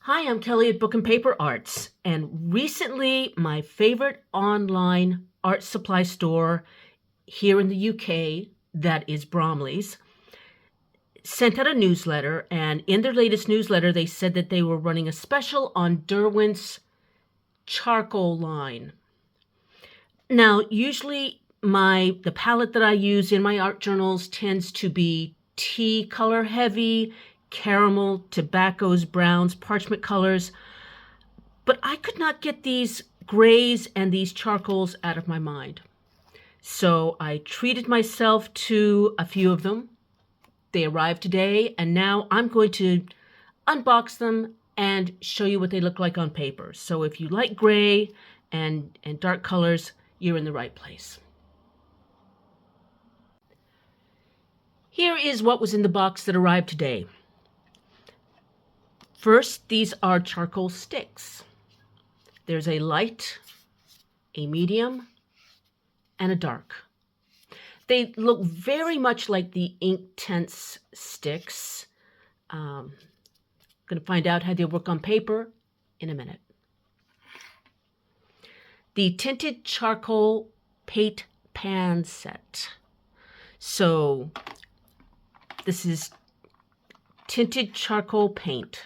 Hi, I'm Kelly at Book and Paper Arts, and recently my favorite online art supply store here in the UK, that is Bromley's, sent out a newsletter, and in their latest newsletter they said that they were running a special on Derwent's charcoal line. Now, usually the palette that I use in my art journals tends to be tea color heavy, caramel, tobaccos, browns, parchment colors. But I could not get these grays and these charcoals out of my mind. So I treated myself to a few of them. They arrived today, and now I'm going to unbox them and show you what they look like on paper. So if you like gray and dark colors, you're in the right place. Here is what was in the box that arrived today. First, these are charcoal sticks. There's a light, a medium, and a dark. They look very much like the Inktense sticks. I'm going to find out how they work on paper in a minute. The tinted charcoal paint pan set. So this is tinted charcoal paint.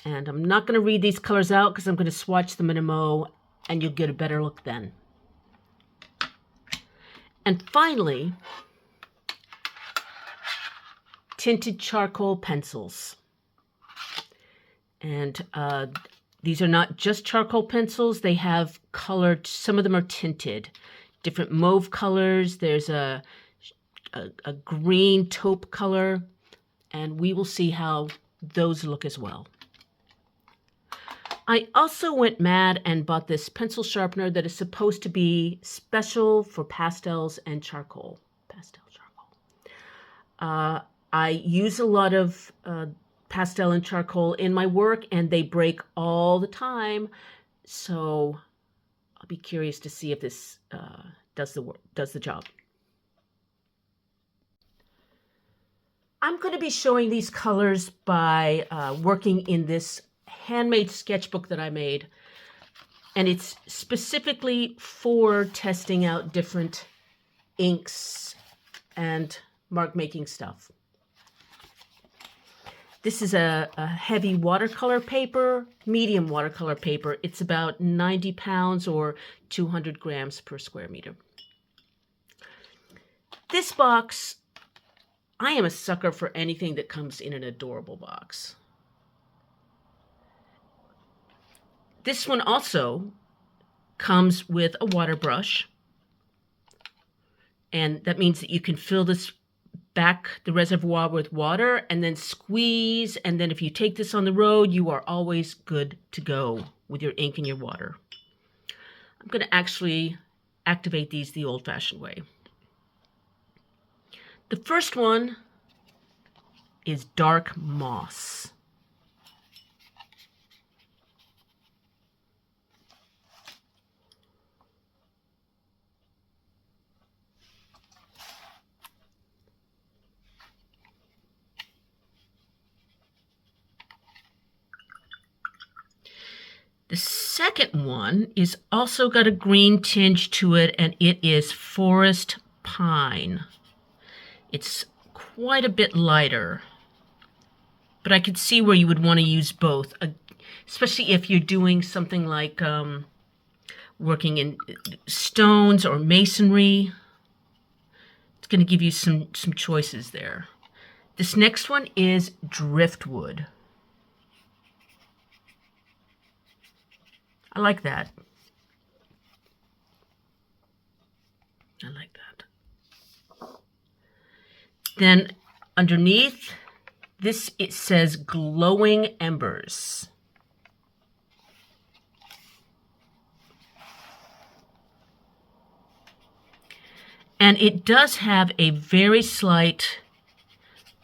And I'm not going to read these colors out because I'm going to swatch them in a mo, and you'll get a better look then. And finally, tinted charcoal pencils. And these are not just charcoal pencils. They have colored, some of them are tinted, different mauve colors. There's a green taupe color, and we will see how those look as well. I also went mad and bought this pencil sharpener that is supposed to be special for pastels and charcoal. Pastel charcoal. I use a lot of pastel and charcoal in my work, and they break all the time. So I'll be curious to see if this does the job. I'm going to be showing these colors by working in this handmade sketchbook that I made, and it's specifically for testing out different inks and mark making stuff. This is a heavy watercolor paper, medium watercolor paper. It's about 90 pounds or 200 grams per square meter. This box, I am a sucker for anything that comes in an adorable box. This one also comes with a water brush, and that means that you can fill the reservoir with water and then squeeze, and then if you take this on the road, you are always good to go with your ink and your water. I'm going to actually activate these the old-fashioned way. The first one is dark moss. The second one is also got a green tinge to it, and it is forest pine. It's quite a bit lighter, but I could see where you would want to use both, especially if you're doing something like working in stones or masonry. It's going to give you some choices there. This next one is driftwood. I like that. I like that. Then underneath this, it says glowing embers. And it does have a very slight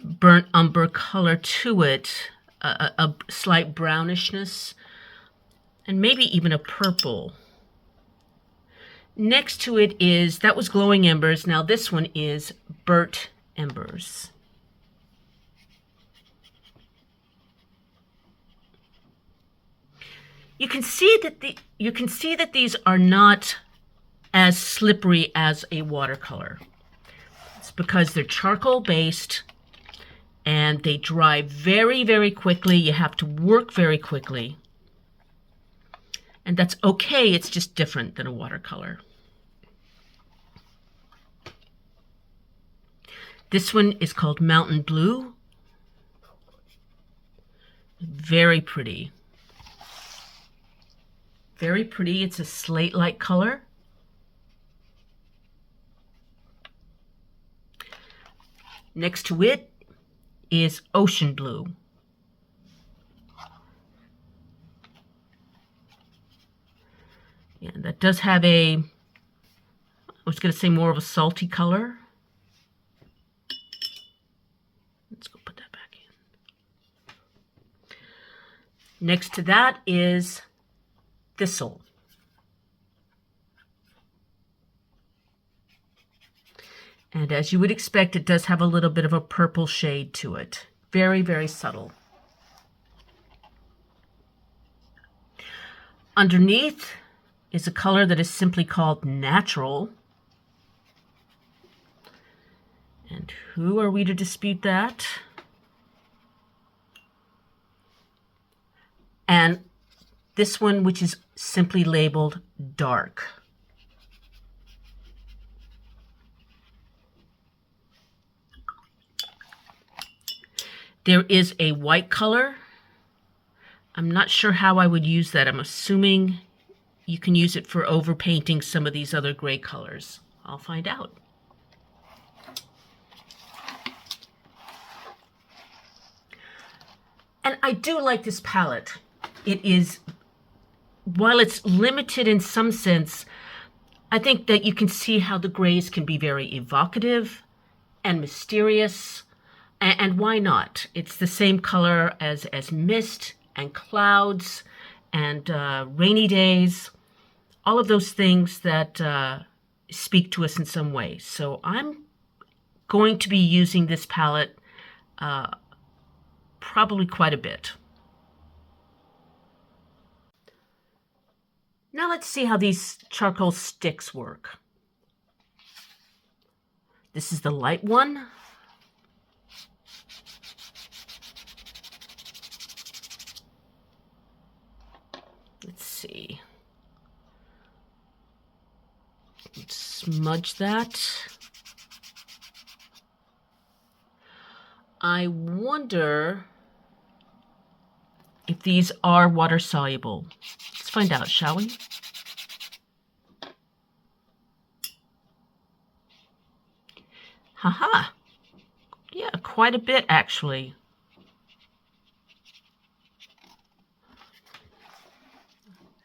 burnt umber color to it, a slight brownishness, and maybe even a purple. Next to it that was glowing embers. Now this one is burnt embers. You can see that these are not as slippery as a watercolor. It's because they're charcoal based and they dry very, very quickly. You have to work very quickly. And that's okay, it's just different than a watercolor. This one is called Mountain Blue. Very pretty. Very pretty. It's a slate-like color. Next to it is Ocean Blue. Yeah, that does have I was going to say more of a salty color. Let's go put that back in. Next to that is Thistle. And as you would expect, it does have a little bit of a purple shade to it. Very, very subtle. Underneath is a color that is simply called Natural. And who are we to dispute that? And this one, which is simply labeled Dark. There is a white color. I'm not sure how I would use that. I'm assuming you can use it for overpainting some of these other gray colors. I'll find out. And I do like this palette. It is, while it's limited in some sense, I think that you can see how the grays can be very evocative and mysterious. And why not? It's the same color as mist and clouds and rainy days. All of those things that speak to us in some way. So I'm going to be using this palette probably quite a bit. Now let's see how these charcoal sticks work. This is the light one. Let's see. Let's smudge that. I wonder if these are water soluble. Let's find out, shall we? Haha. Yeah, quite a bit actually.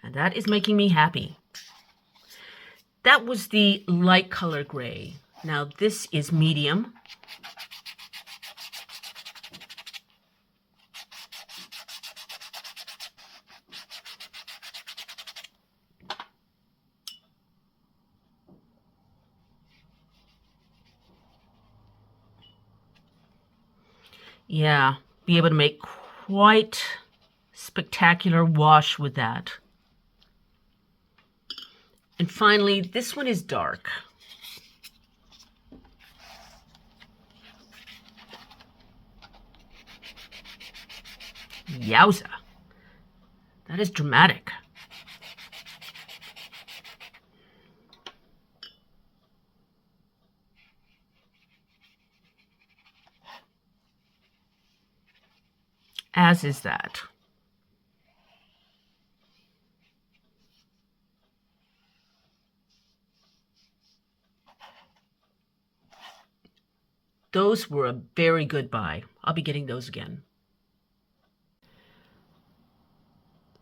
And that is making me happy. That was the light color gray. Now this is medium. Yeah, be able to make quite spectacular wash with that. And finally, this one is dark. Yowza. That is dramatic. As is that. Those were a very good buy. I'll be getting those again.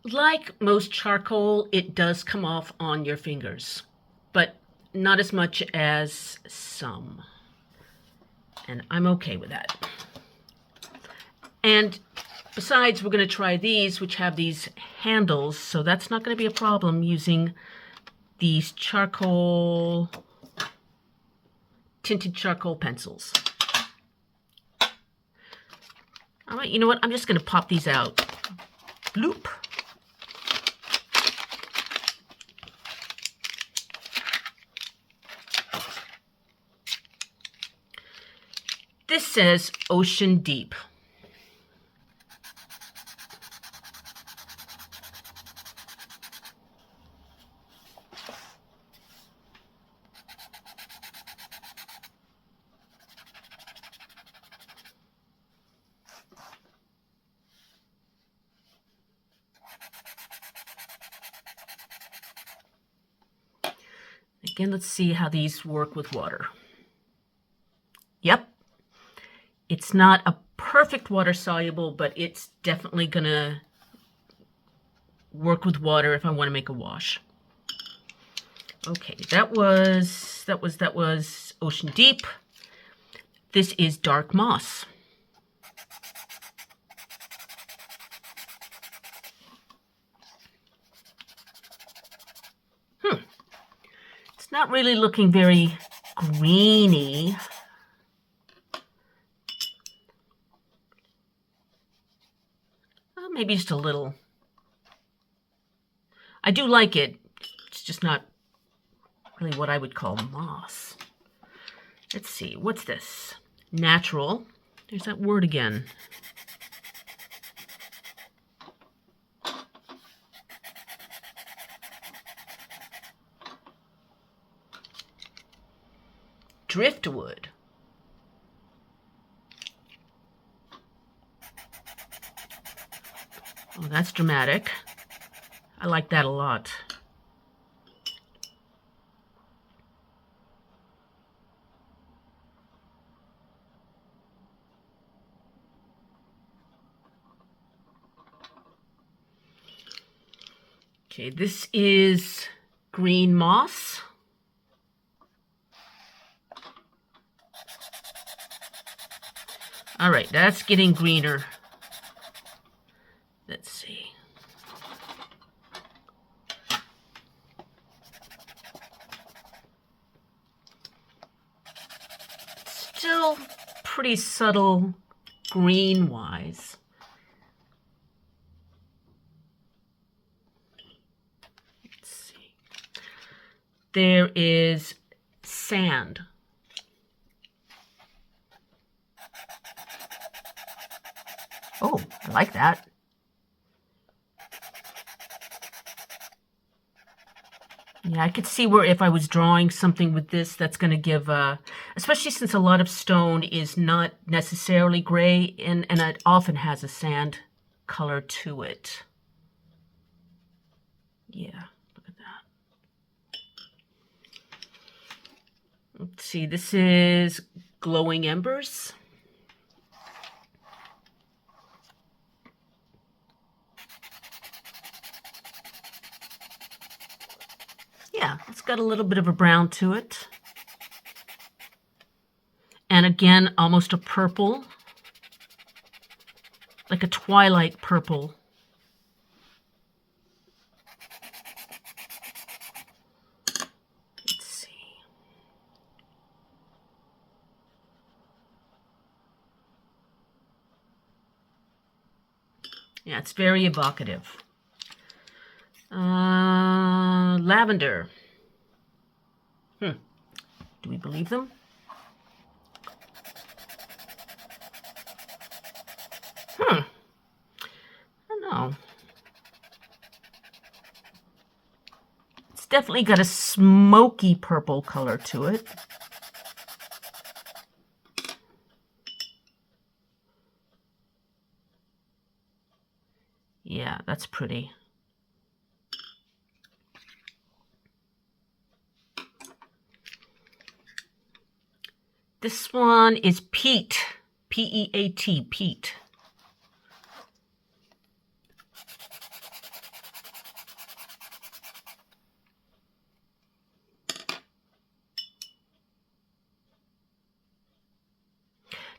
Like most charcoal, it does come off on your fingers, but not as much as some. And I'm okay with that. And besides, we're going to try these, which have these handles, so that's not going to be a problem using these tinted charcoal pencils. All right, you know what? I'm just going to pop these out. Bloop. This says Ocean Deep. Again, let's see how these work with water. Yep. It's not a perfect water soluble, but it's definitely gonna work with water if I want to make a wash. Okay, that was Ocean Deep. This is Dark Moss. It's not really looking very greeny. Maybe just a little. I do like it. It's just not really what I would call moss. Let's see, what's this? Natural. There's that word again. Driftwood. Oh, that's dramatic. I like that a lot. Okay, this is green moss. All right, that's getting greener. Let's see. Still pretty subtle green-wise. Let's see. There is sand. Oh, I like that. Yeah, I could see where if I was drawing something with this, that's going to give, especially since a lot of stone is not necessarily gray, and it often has a sand color to it. Yeah, look at that. Let's see, this is Glowing Embers. Yeah, it's got a little bit of a brown to it. And again, almost a purple, like a twilight purple. Let's see. Yeah, it's very evocative. Lavender. Do we believe them? I don't know. It's definitely got a smoky purple color to it. Yeah, that's pretty. This one is peat. P-E-A-T, peat.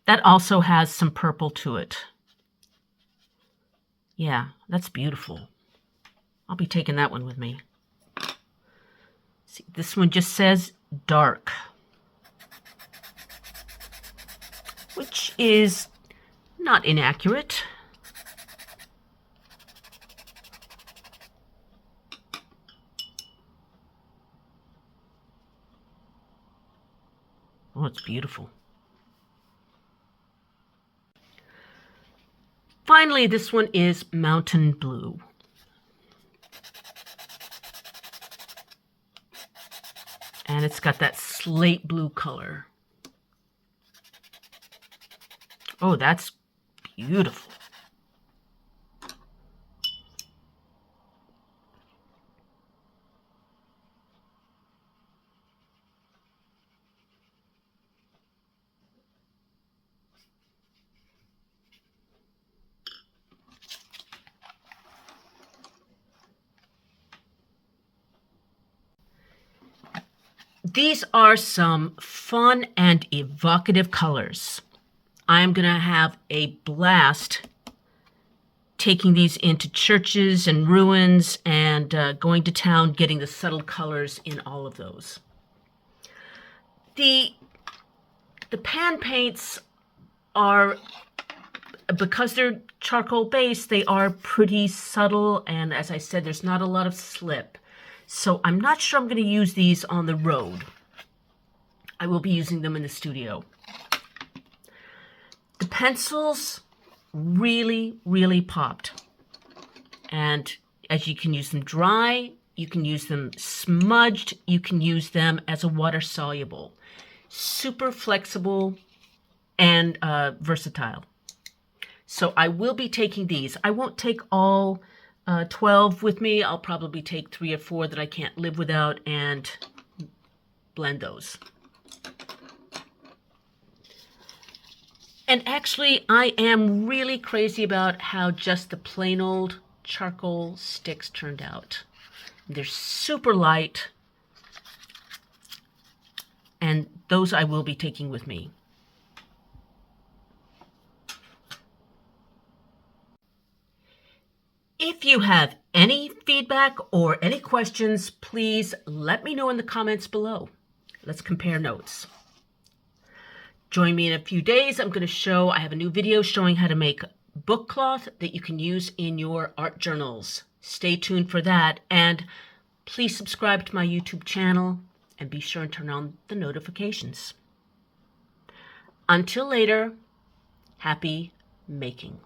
That also has some purple to it. Yeah, that's beautiful. I'll be taking that one with me. See, this one just says dark, which is not inaccurate. Oh, it's beautiful. Finally, this one is Mountain Blue. And it's got that slate blue color. Oh, that's beautiful. These are some fun and evocative colors. I'm going to have a blast taking these into churches and ruins and going to town getting the subtle colors in all of those. The pan paints are, because they're charcoal based, they are pretty subtle, and as I said, there's not a lot of slip. So I'm not sure I'm going to use these on the road. I will be using them in the studio. The pencils really, really popped. And as you can use them dry, you can use them smudged, you can use them as a water soluble. Super flexible and versatile. So I will be taking these. I won't take all 12 with me. I'll probably take 3 or 4 that I can't live without and blend those. And actually, I am really crazy about how just the plain old charcoal sticks turned out. They're super light, and those I will be taking with me. If you have any feedback or any questions, please let me know in the comments below. Let's compare notes. Join me in a few days. I have a new video showing how to make book cloth that you can use in your art journals. Stay tuned for that, and please subscribe to my YouTube channel and be sure and turn on the notifications. Until later, happy making.